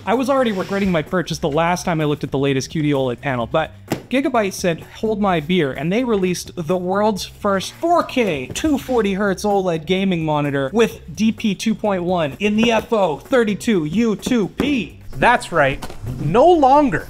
I was already regretting my purchase the last time I looked at the latest QD-OLED panel, but Gigabyte said, hold my beer, and they released the world's first 4K 240Hz OLED gaming monitor with DP 2.1 in the FO32U2P. That's right, no longer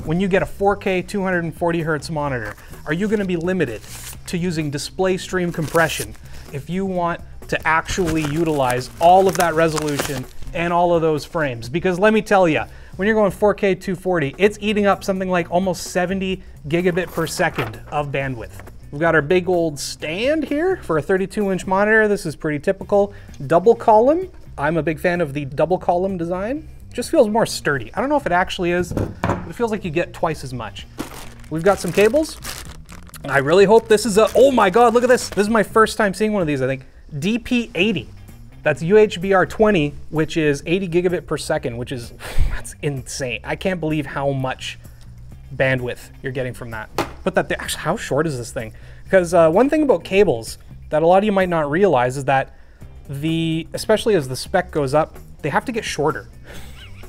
when you get a 4K 240Hz monitor are you going to be limited to using display stream compression if you want to actually utilize all of that resolution and all of those frames. Because let me tell you, when you're going 4K 240, it's eating up something like almost 70 gigabit per second of bandwidth. We've got our big old stand here for a 32-inch monitor. This is pretty typical. Double column. I'm a big fan of the double column design. Just feels more sturdy. I don't know if it actually is, but it feels like you get twice as much. We've got some cables. I really hope this is a, oh my God, look at this. This is my first time seeing one of these, I think. DP80. That's UHBR20, which is 80 gigabit per second, which is, that's insane. I can't believe how much bandwidth you're getting from that. But actually, how short is this thing? Because one thing about cables that a lot of you might not realize is that especially as the spec goes up, they have to get shorter.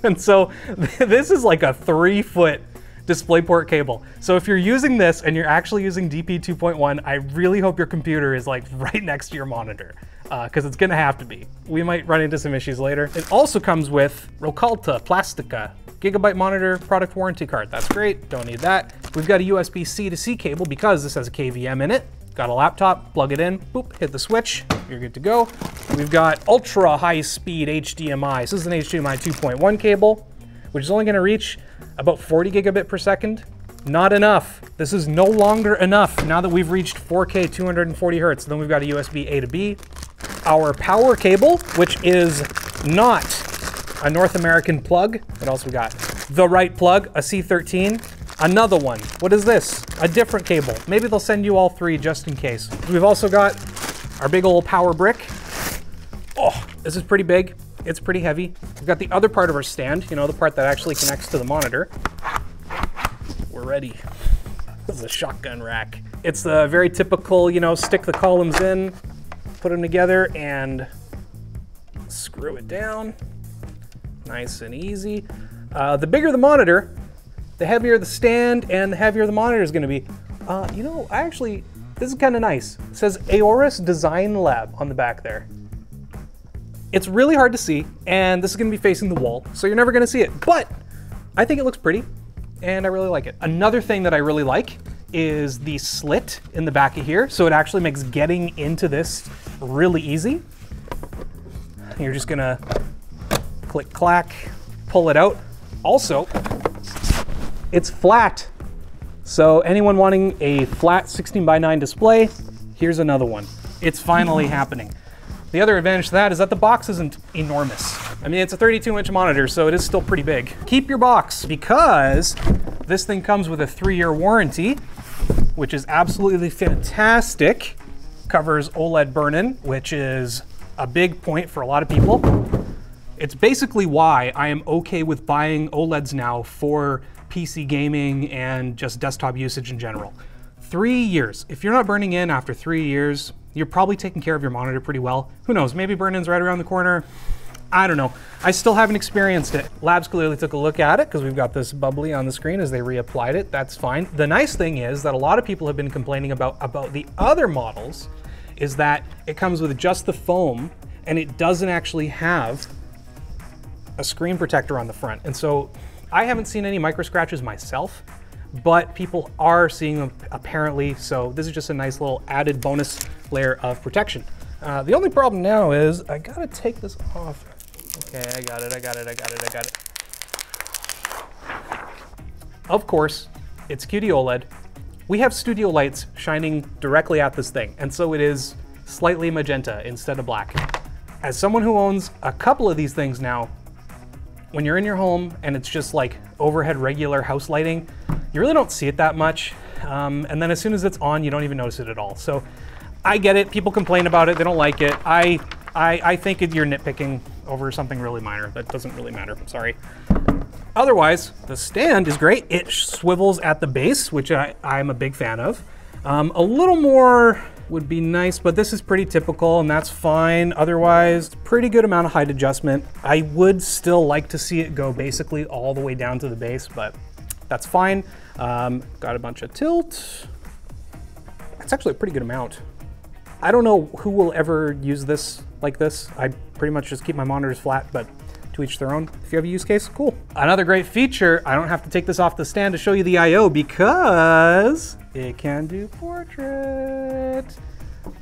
And so this is like a 3-foot DisplayPort cable. So if you're using this and you're actually using DP 2.1, I really hope your computer is like right next to your monitor, because it's gonna have to be. We might run into some issues later. It also comes with Rocalta Plastica Gigabyte monitor product warranty card. That's great, don't need that. We've got a USB-C to C cable because this has a KVM in it. Got a laptop, plug it in, boop, hit the switch, you're good to go. We've got ultra high speed HDMI. So this is an HDMI 2.1 cable, which is only gonna reach about 40 gigabit per second. Not enough. This is no longer enough now that we've reached 4K 240 Hertz. Then we've got a USB A to B. Our power cable, which is not a North American plug. What else we got? The right plug, a C13. Another one. What is this? A different cable. Maybe they'll send you all three just in case. We've also got our big old power brick. Oh, this is pretty big. It's pretty heavy. We've got the other part of our stand, you know, the part that actually connects to the monitor. We're ready. This is a shotgun rack. It's the very typical, you know, stick the columns in, put them together, and screw it down. Nice and easy. The bigger the monitor, the heavier the stand and the heavier the monitor is going to be. You know, this is kind of nice. It says Aorus Design Lab on the back there. It's really hard to see, and this is going to be facing the wall, so you're never going to see it. But I think it looks pretty, and I really like it. Another thing that I really like is the slit in the back of here, so it actually makes getting into this really easy. You're just going to click, clack, pull it out. Also, it's flat. So anyone wanting a flat 16:9 display, here's another one. It's finally happening. The other advantage to that is that the box isn't enormous. I mean, it's a 32-inch monitor, so it is still pretty big. Keep your box, because this thing comes with a 3-year warranty, which is absolutely fantastic. Covers OLED burn-in, which is a big point for a lot of people. It's basically why I am okay with buying OLEDs now for PC gaming and just desktop usage in general. 3 years. If you're not burning in after 3 years, you're probably taking care of your monitor pretty well. Who knows, maybe burn-in's right around the corner. I don't know. I still haven't experienced it. Labs clearly took a look at it because we've got this bubbly on the screen as they reapplied it. That's fine. The nice thing is that a lot of people have been complaining about the other models is that it comes with just the foam and it doesn't actually have a screen protector on the front. And so I haven't seen any micro scratches myself, but people are seeing them apparently. So this is just a nice little added bonus layer of protection. The only problem now is I gotta take this off. Okay, I got it. Of course, it's QD-OLED. We have studio lights shining directly at this thing, and so it is slightly magenta instead of black. As someone who owns a couple of these things now, when you're in your home and it's just like overhead regular house lighting, you really don't see it that much. And then as soon as it's on, you don't even notice it at all. So I get it, people complain about it, they don't like it. I think you're nitpicking over something really minor. That doesn't really matter, sorry. Otherwise, the stand is great. It swivels at the base, which I'm a big fan of. A little more would be nice, but this is pretty typical and that's fine. Otherwise, pretty good amount of height adjustment. I would still like to see it go basically all the way down to the base, but that's fine. Got a bunch of tilt. It's actually a pretty good amount. I don't know who will ever use this like this. I pretty much just keep my monitors flat, but to each their own. If you have a use case, cool. Another great feature, I don't have to take this off the stand to show you the I/O because it can do portrait.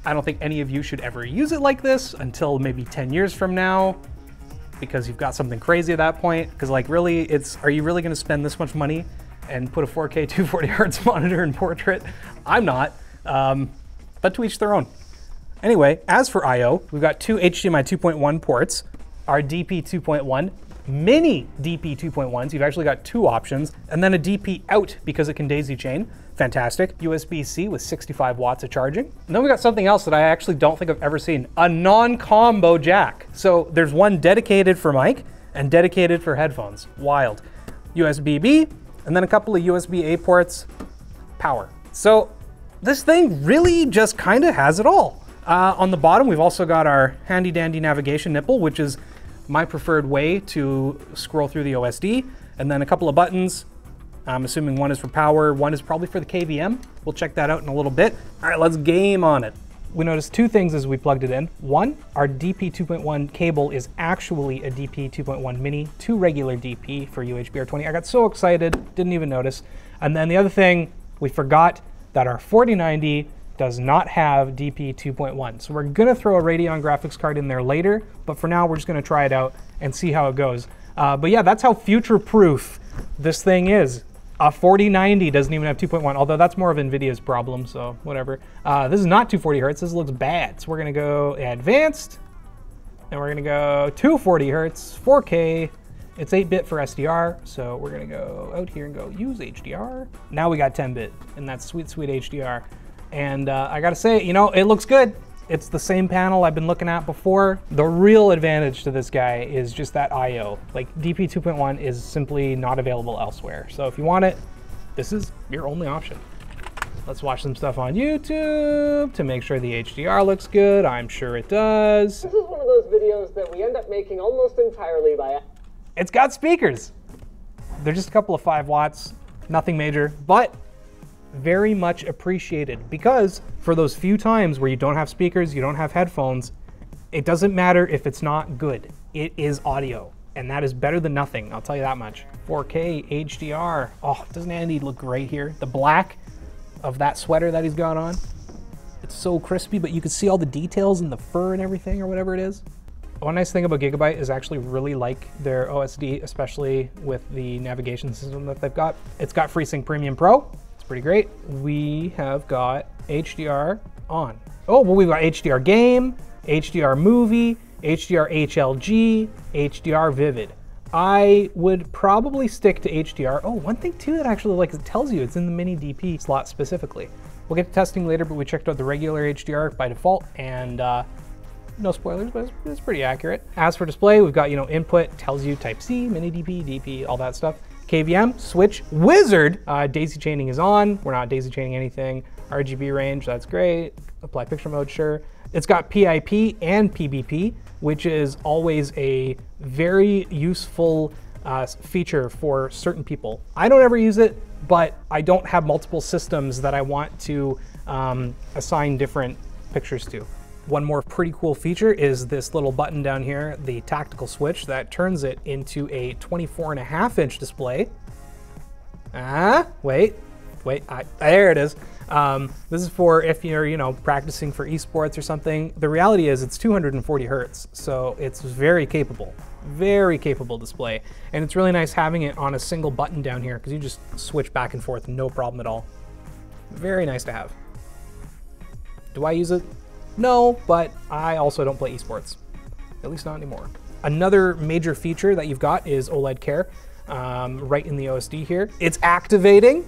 I don't think any of you should ever use it like this until maybe 10 years from now, because you've got something crazy at that point. Because like really, are you really gonna spend this much money and put a 4K 240 hertz monitor in portrait? I'm not, but to each their own. Anyway, as for I/O, we've got two HDMI 2.1 ports, our DP 2.1, mini DP 2.1s, you've actually got two options, and then a DP out because it can daisy chain. Fantastic. USB-C with 65 watts of charging. And then we got something else that I actually don't think I've ever seen, a non-combo jack. So there's one dedicated for mic and dedicated for headphones. Wild. USB-B, and then a couple of USB-A ports, power. So this thing really just kind of has it all. On the bottom, we've also got our handy dandy navigation nipple, which is my preferred way to scroll through the OSD, and then a couple of buttons. I'm assuming one is for power, one is probably for the KVM. We'll check that out in a little bit. All right, let's game on it. We noticed two things as we plugged it in. One, our DP 2.1 cable is actually a DP 2.1 mini to regular DP for UHBR20. I got so excited, didn't even notice. And then the other thing, we forgot that our 4090 does not have DP 2.1. So we're gonna throw a Radeon graphics card in there later, but for now we're just gonna try it out and see how it goes. But yeah, that's how future-proof this thing is. A 4090 doesn't even have 2.1, although that's more of NVIDIA's problem, so whatever. This is not 240 hertz, this looks bad. So we're gonna go advanced, and we're gonna go 240 hertz, 4K. It's 8-bit for SDR, so we're gonna go out here and go use HDR. Now we got 10-bit, and that's sweet, sweet HDR. And I gotta say, you know, it looks good. It's the same panel I've been looking at before. The real advantage to this guy is just that I/O. Like DP 2.1 is simply not available elsewhere. So if you want it, this is your only option. Let's watch some stuff on YouTube to make sure the HDR looks good. I'm sure it does. This is one of those videos that we end up making almost entirely by... It's got speakers. They're just a couple of 5 watts, nothing major, but very much appreciated, because for those few times where you don't have speakers, you don't have headphones, it doesn't matter if it's not good. It is audio, and that is better than nothing, I'll tell you that much. 4K HDR. Oh, doesn't Andy look great here? The black of that sweater that he's got on, it's so crispy, but you can see all the details in the fur and everything, or whatever it is. One nice thing about Gigabyte is I actually really like their OSD, especially with the navigation system that they've got. It's got FreeSync Premium Pro. Pretty great. We have got HDR on. Oh, well, we've got HDR Game, HDR Movie, HDR HLG, HDR Vivid. I would probably stick to HDR. Oh, one thing too that I actually like, it tells you it's in the mini DP slot specifically. We'll get to testing later, but we checked out the regular HDR by default, and no spoilers, but it's pretty accurate. As for display, we've got, you know, input, tells you Type-C, mini DP, DP, all that stuff. KVM, switch, wizard, daisy chaining is on. We're not daisy chaining anything. RGB range, that's great. Apply picture mode, sure. It's got PIP and PBP, which is always a very useful feature for certain people. I don't ever use it, but I don't have multiple systems that I want to assign different pictures to. One more pretty cool feature is this little button down here, the tactical switch that turns it into a 24.5-inch display. Wait, there it is. This is for if you're, you know, practicing for esports or something. The reality is it's 240 hertz, so it's very capable display. And it's really nice having it on a single button down here because you just switch back and forth, no problem at all. Very nice to have. Do I use it? No, but I also don't play esports, at least not anymore. Another major feature that you've got is OLED Care, right in the OSD here. It's activating.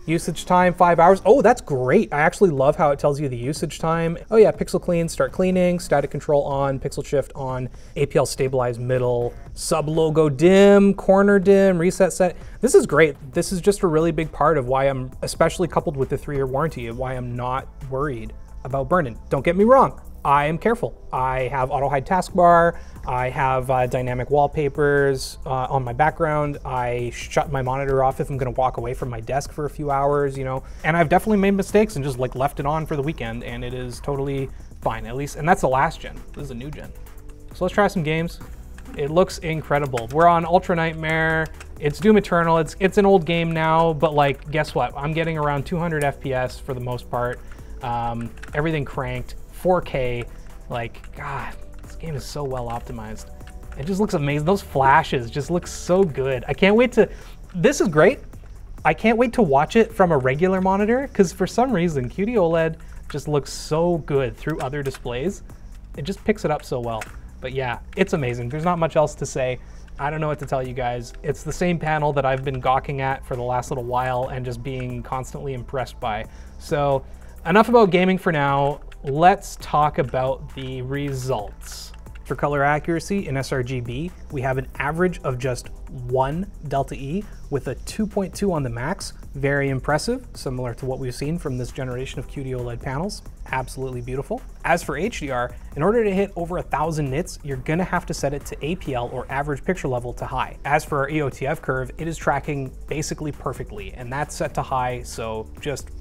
Usage time, 5 hours. Oh, that's great. I actually love how it tells you the usage time. Oh yeah, pixel clean, start cleaning, static control on, pixel shift on, APL stabilize middle, sub logo dim, corner dim, reset set. This is great. This is just a really big part of why I'm, especially coupled with the 3-year warranty, of why I'm not worried about burn-in. Don't get me wrong, I am careful. I have auto-hide taskbar, I have dynamic wallpapers on my background, I shut my monitor off if I'm gonna walk away from my desk for a few hours, you know, and I've definitely made mistakes and just like left it on for the weekend, and it is totally fine, at least, and that's the last gen. This is a new gen. So let's try some games. It looks incredible. We're on Ultra Nightmare. It's Doom Eternal. It's an old game now, but like, guess what? I'm getting around 200 FPS for the most part. Everything cranked, 4K. Like, God, this game is so well optimized. It just looks amazing. Those flashes just look so good. I can't wait to, this is great. I can't wait to watch it from a regular monitor, because for some reason, QD-OLED just looks so good through other displays. It just picks it up so well. But yeah, it's amazing. There's not much else to say. I don't know what to tell you guys. It's the same panel that I've been gawking at for the last little while and just being constantly impressed by. So enough about gaming for now. Let's talk about the results. For color accuracy in sRGB, we have an average of just 1 delta E with a 2.2 on the max. Very impressive, similar to what we've seen from this generation of QD-OLED panels. Absolutely beautiful. As for HDR, in order to hit over 1,000 nits, you're gonna have to set it to APL or average picture level to high. As for our EOTF curve, it is tracking basically perfectly, and that's set to high, so just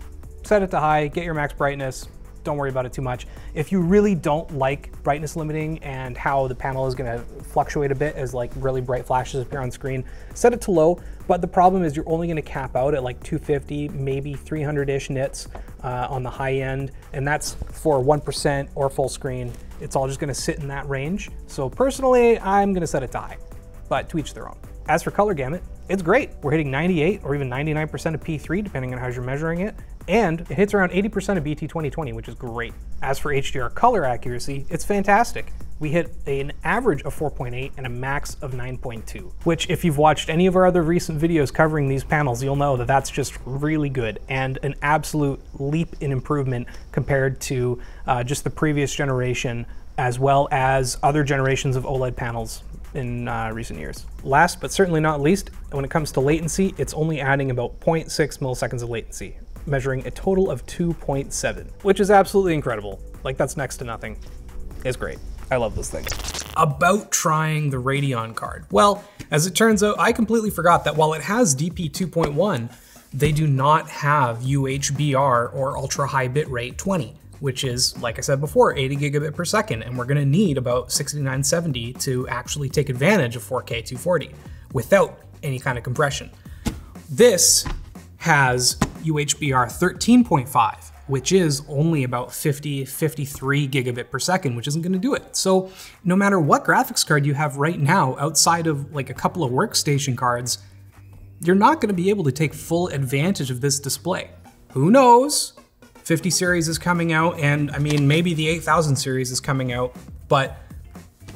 set it to high, get your max brightness, don't worry about it too much. If you really don't like brightness limiting and how the panel is gonna fluctuate a bit as like really bright flashes appear on screen, set it to low, but the problem is you're only gonna cap out at like 250, maybe 300-ish nits on the high end, and that's for 1% or full screen. It's all just gonna sit in that range. So personally, I'm gonna set it to high, but to each their own. As for color gamut, it's great. We're hitting 98 or even 99% of P3, depending on how you're measuring it. And it hits around 80% of BT 2020, which is great. As for HDR color accuracy, it's fantastic. We hit an average of 4.8 and a max of 9.2, which if you've watched any of our other recent videos covering these panels, you'll know that that's just really good and an absolute leap in improvement compared to just the previous generation, as well as other generations of OLED panels in recent years. Last but certainly not least, when it comes to latency, it's only adding about 0.6 milliseconds of latency, measuring a total of 2.7, which is absolutely incredible. Like, that's next to nothing. It's great. I love this thing. About trying the Radeon card. Well, as it turns out, I completely forgot that while it has DP 2.1, they do not have UHBR or ultra high bitrate 20, which is, like I said before, 80 gigabit per second, and we're gonna need about 6970 to actually take advantage of 4K 240 without any kind of compression. This has UHBR 13.5, which is only about 53 gigabit per second, which isn't gonna do it. So no matter what graphics card you have right now, outside of like a couple of workstation cards, you're not gonna be able to take full advantage of this display. Who knows? 50 series is coming out, and I mean, maybe the 8000 series is coming out, but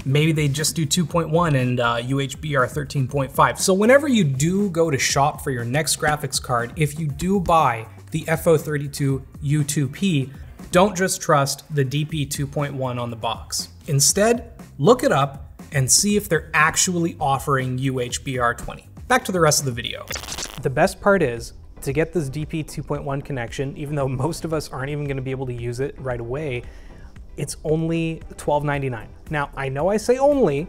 maybe they just do 2.1 and UHBR 13.5. So whenever you do go to shop for your next graphics card, if you do buy the FO32U2P, don't just trust the DP 2.1 on the box. Instead, look it up and see if they're actually offering UHBR 20. Back to the rest of the video. The best part is, to get this DP 2.1 connection, even though most of us aren't even gonna be able to use it right away, it's only $12.99. Now, I know I say only,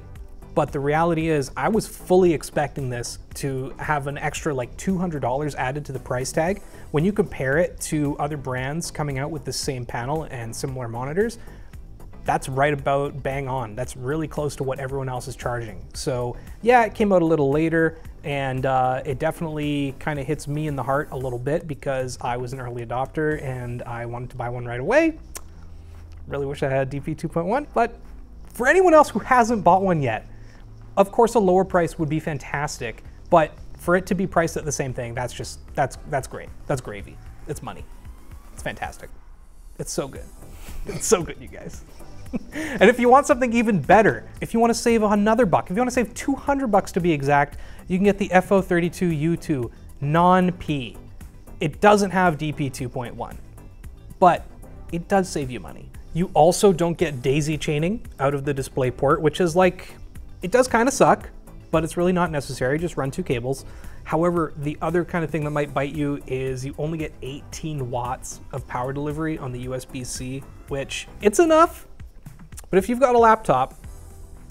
but the reality is I was fully expecting this to have an extra like $200 added to the price tag. When you compare it to other brands coming out with the same panel and similar monitors, that's right about bang on. That's really close to what everyone else is charging. So yeah, it came out a little later, and it definitely kind of hits me in the heart a little bit because I was an early adopter and I wanted to buy one right away. Really wish I had DP 2.1, but for anyone else who hasn't bought one yet, of course a lower price would be fantastic, but for it to be priced at the same thing, that's great. That's gravy. It's money. It's fantastic. It's so good. It's so good, you guys. And if you want something even better, if you want to save another buck, if you want to save 200 bucks to be exact, you can get the FO32U2 non-P. It doesn't have DP 2.1, but it does save you money. You also don't get daisy chaining out of the DisplayPort, which is like, it does kind of suck, but it's really not necessary. Just run 2 cables. However, the other kind of thing that might bite you is you only get 18 watts of power delivery on the USB-C, which it's enough, but if you've got a laptop,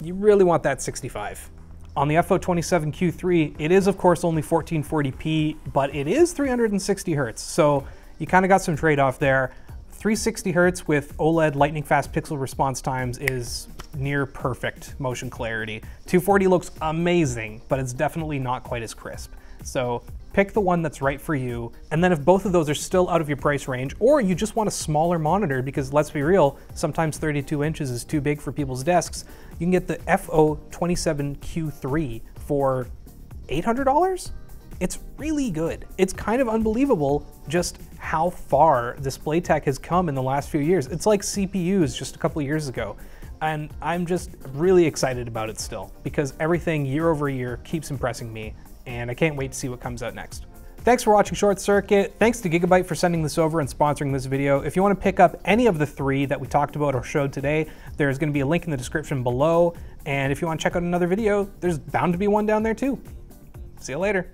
you really want that 65. On the FO27Q3, it is of course only 1440p, but it is 360 Hertz, so you kind of got some trade-off there. 360 Hertz with OLED lightning fast pixel response times is near perfect motion clarity. 240 looks amazing, but it's definitely not quite as crisp. So pick the one that's right for you, and then if both of those are still out of your price range, or you just want a smaller monitor, because let's be real, sometimes 32 inches is too big for people's desks, you can get the FO27Q3 for $800? It's really good. It's kind of unbelievable just how far display tech has come in the last few years. It's like CPUs just a couple of years ago. And I'm just really excited about it still, because everything year over year keeps impressing me, and I can't wait to see what comes out next. Thanks for watching Short Circuit. Thanks to Gigabyte for sending this over and sponsoring this video. If you want to pick up any of the 3 that we talked about or showed today, there's going to be a link in the description below. And if you want to check out another video, there's bound to be one down there too. See you later.